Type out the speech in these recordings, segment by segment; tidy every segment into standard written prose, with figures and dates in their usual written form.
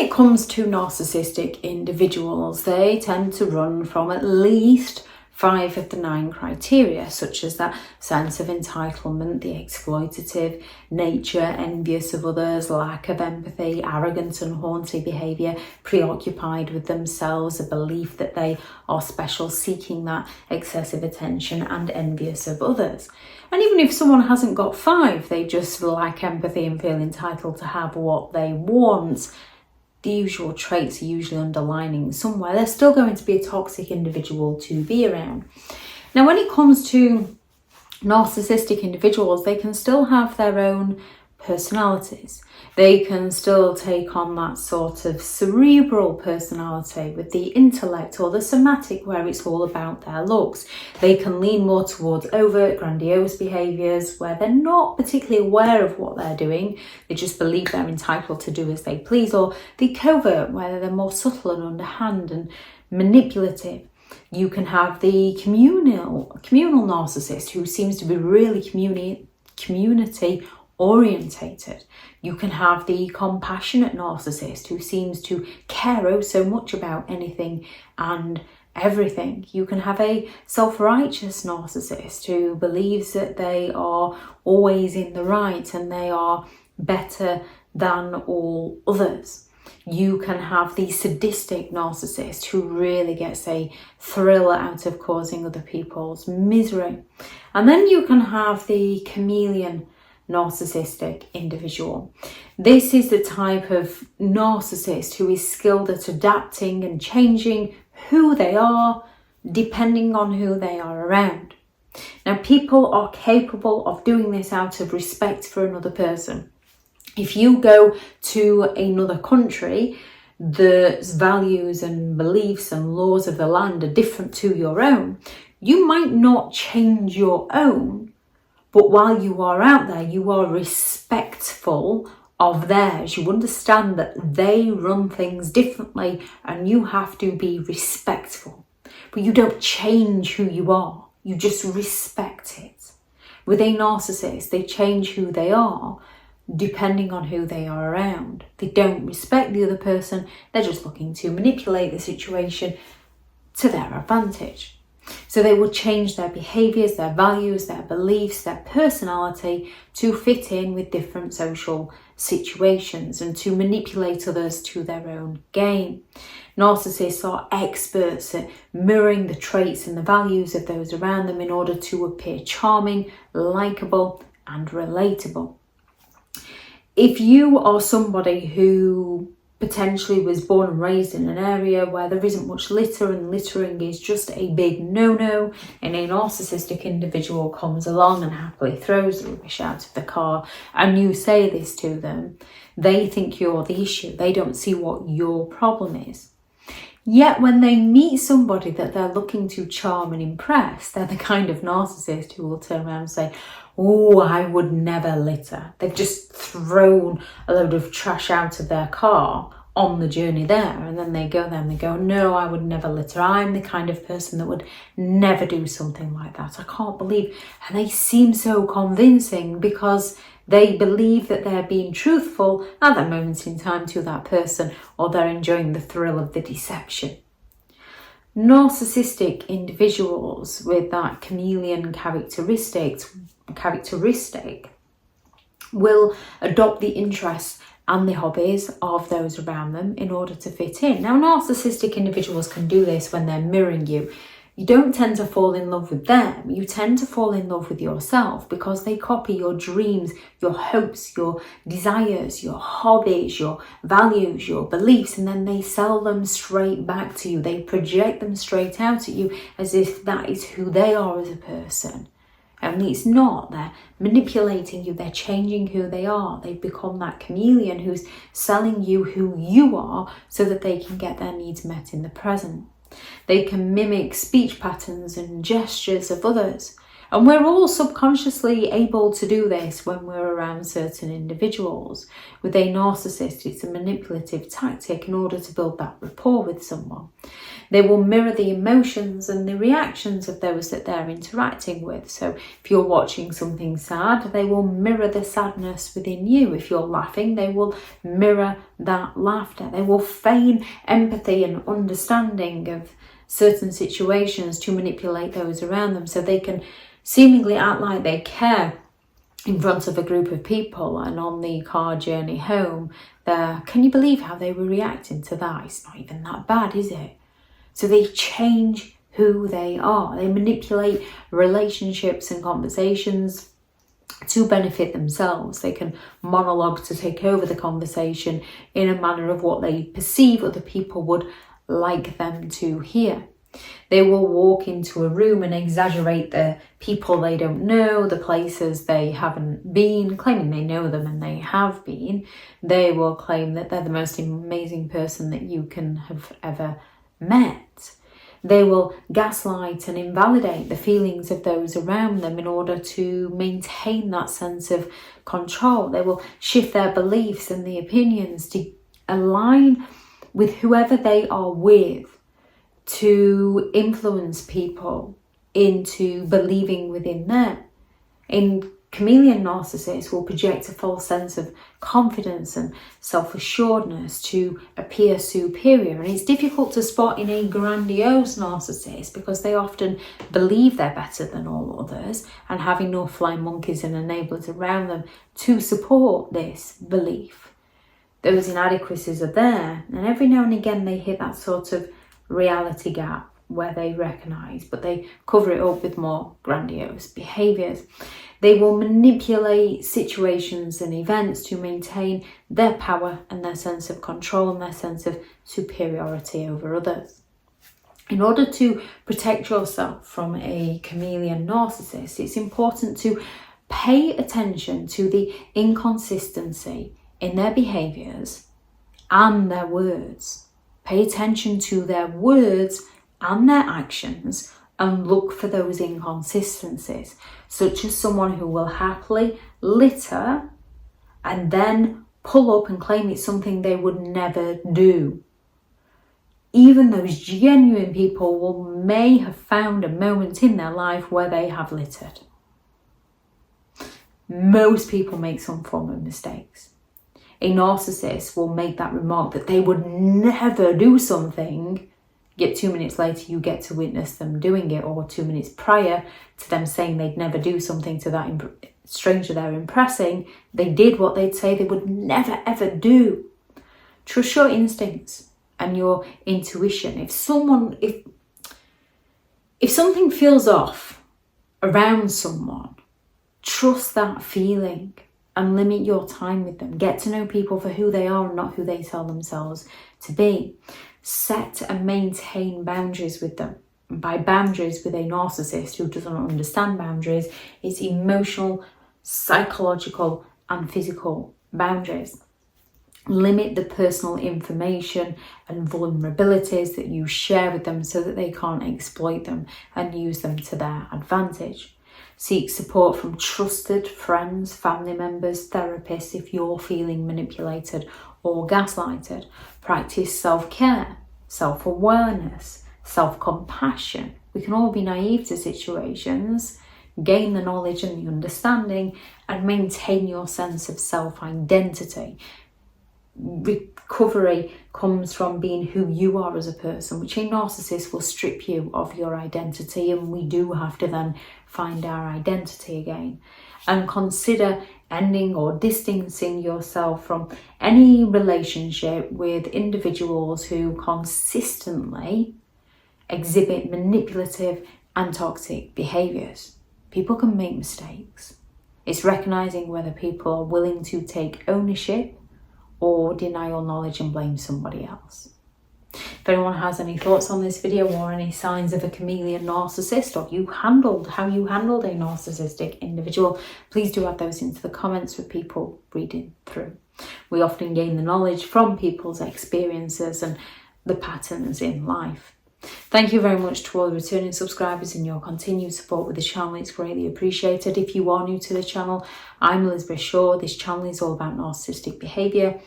it comes to narcissistic individuals, they tend to run from at least 5 of the 9 criteria, such as that sense of entitlement, the exploitative nature, envious of others, lack of empathy, arrogant and haughty behaviour, preoccupied with themselves, a belief that they are special, seeking that excessive attention, and envious of others. And even if someone hasn't got 5, they just lack empathy and feel entitled to have what they want, the usual traits are usually underlining somewhere. They're still going to be a toxic individual to be around. Now, when it comes to narcissistic individuals, they can still have their own personalities. They can still take on that sort of cerebral personality with the intellect, or the somatic, where it's all about their looks. They can lean more towards overt, grandiose behaviours where they're not particularly aware of what they're doing. They just believe they're entitled to do as they please. Or the covert, where they're more subtle and underhand and manipulative. You can have the communal narcissist, who seems to be really community orientated. You can have the compassionate narcissist, who seems to care oh so much about anything and everything. You can have a self-righteous narcissist who believes that they are always in the right and they are better than all others. You can have the sadistic narcissist, who really gets a thrill out of causing other people's misery. And then you can have the chameleon narcissistic individual. This is the type of narcissist who is skilled at adapting and changing who they are depending on who they are around. Now, people are capable of doing this out of respect for another person. If you go to another country, the values and beliefs and laws of the land are different to your own. You might not change your own, but while you are out there, you are respectful of theirs. You understand that they run things differently and you have to be respectful. But you don't change who you are, you just respect it. With a narcissist, they change who they are depending on who they are around. They don't respect the other person, they're just looking to manipulate the situation to their advantage. So they will change their behaviours, their values, their beliefs, their personality to fit in with different social situations and to manipulate others to their own gain. Narcissists are experts at mirroring the traits and the values of those around them in order to appear charming, likeable, and relatable. If you are somebody who potentially was born and raised in an area where there isn't much litter and littering is just a big no-no, and a narcissistic individual comes along and happily throws the rubbish out of the car and you say this to them, they think you're the issue. They don't see what your problem is. Yet when they meet somebody that they're looking to charm and impress, they're the kind of narcissist who will turn around and say, oh, I would never litter. They've just thrown a load of trash out of their car on the journey there, and then they go there and they go, no, I would never litter. I'm the kind of person that would never do something like that. I can't believe. And they seem so convincing because they believe that they're being truthful at that moment in time to that person, or they're enjoying the thrill of the deception. Narcissistic individuals with that chameleon characteristic will adopt the interests and the hobbies of those around them in order to fit in. Now, narcissistic individuals can do this when they're mirroring you. You don't tend to fall in love with them, you tend to fall in love with yourself because they copy your dreams, your hopes, your desires, your hobbies, your values, your beliefs, and then they sell them straight back to you. They project them straight out at you as if that is who they are as a person. Only it's not. They're manipulating you, they're changing who they are. They've become that chameleon who's selling you who you are so that they can get their needs met in the present. They can mimic speech patterns and gestures of others, And we're all subconsciously able to do this when we're around certain individuals. With a narcissist, it's a manipulative tactic in order to build that rapport with someone. They will mirror the emotions and the reactions of those that they're interacting with. So if you're watching something sad, they will mirror the sadness within you. If you're laughing, they will mirror that laughter. They will feign empathy and understanding of certain situations to manipulate those around them, so they can seemingly act like they care in front of a group of people, and on the car journey home, can you believe how they were reacting to that? It's not even that bad, is it? So they change who they are. They manipulate relationships and conversations to benefit themselves. They can monologue to take over the conversation in a manner of what they perceive other people would like them to hear. They will walk into a room and exaggerate the people they don't know, the places they haven't been, claiming they know them and they have been. They will claim that they're the most amazing person that you can have ever met. They will gaslight and invalidate the feelings of those around them in order to maintain that sense of control. They will shift their beliefs and the opinions to align with whoever they are with, to influence people into believing within them. Chameleon Narcissists will project a false sense of confidence and self-assuredness to appear superior. And it's difficult to spot in a grandiose narcissist because they often believe they're better than all others and have enough flying monkeys and enablers around them to support this belief. Those inadequacies are there, and every now and again they hit that sort of reality gap where they recognise, but they cover it up with more grandiose behaviours. They will manipulate situations and events to maintain their power and their sense of control and their sense of superiority over others. In order to protect yourself from a chameleon narcissist, it's important to pay attention to the inconsistency in their behaviours and their words. Pay attention to their words and their actions and look for those inconsistencies, such as someone who will happily litter and then pull up and claim it's something they would never do. Even those genuine people may have found a moment in their life where they have littered. Most people make some form of mistakes. A narcissist will make that remark that they would never do something, yet 2 minutes later you get to witness them doing it, or 2 minutes prior to them saying they'd never do something to that stranger they're impressing, they did what they'd say they would never ever do. Trust your instincts and your intuition. If something feels off around someone, trust that feeling and limit your time with them. Get to know people for who they are and not who they tell themselves to be. Set and maintain boundaries with them. By boundaries with a narcissist who doesn't understand boundaries, it's emotional, psychological and physical boundaries. Limit the personal information and vulnerabilities that you share with them so that they can't exploit them and use them to their advantage. Seek support from trusted friends, family members, therapists if you're feeling manipulated or gaslighted. Practice self-care, self-awareness, self-compassion. We can all be naive to situations. Gain the knowledge and the understanding and maintain your sense of self-identity. Recovery comes from being who you are as a person, which a narcissist will strip you of your identity, and we do have to then find our identity again. And consider ending or distancing yourself from any relationship with individuals who consistently exhibit manipulative and toxic behaviours. People can make mistakes. It's recognising whether people are willing to take ownership or deny your knowledge and blame somebody else. If anyone has any thoughts on this video or any signs of a chameleon narcissist, or how you handled a narcissistic individual, please do add those into the comments for people reading through. We often gain the knowledge from people's experiences and the patterns in life. Thank you very much to all the returning subscribers and your continued support with the channel. It's greatly appreciated. If you are new to the channel, I'm Elizabeth Shaw. This channel is all about narcissistic behaviour,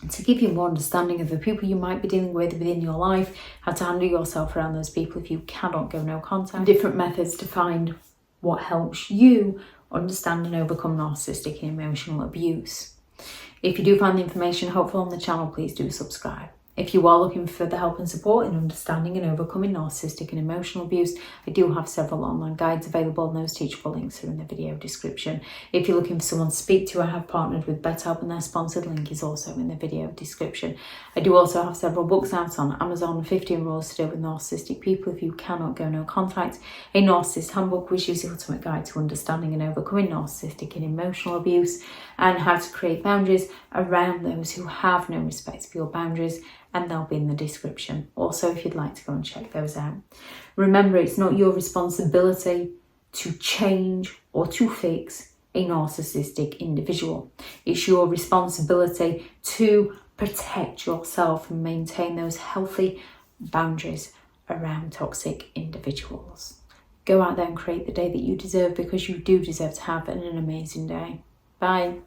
and to give you more understanding of the people you might be dealing with within your life, how to handle yourself around those people if you cannot go no contact, different methods to find what helps you understand and overcome narcissistic and emotional abuse. If you do find the information helpful on the channel, please do subscribe. If you are looking for the help and support in understanding and overcoming narcissistic and emotional abuse, I do have several online guides available, and those teachable links are in the video description. If you're looking for someone to speak to, I have partnered with BetterHelp, and their sponsored link is also in the video description. I do also have several books out on Amazon: 15 Rules to Deal with Narcissistic People If You Cannot Go No Contact, a Narcissists Handbook, which is the ultimate guide to understanding and overcoming narcissistic and emotional abuse, and how to create boundaries around those who have no respect for your boundaries, and they'll be in the description. Also, if you'd like to go and check those out. Remember, it's not your responsibility to change or to fix a narcissistic individual. It's your responsibility to protect yourself and maintain those healthy boundaries around toxic individuals. Go out there and create the day that you deserve, because you do deserve to have an amazing day. Bye.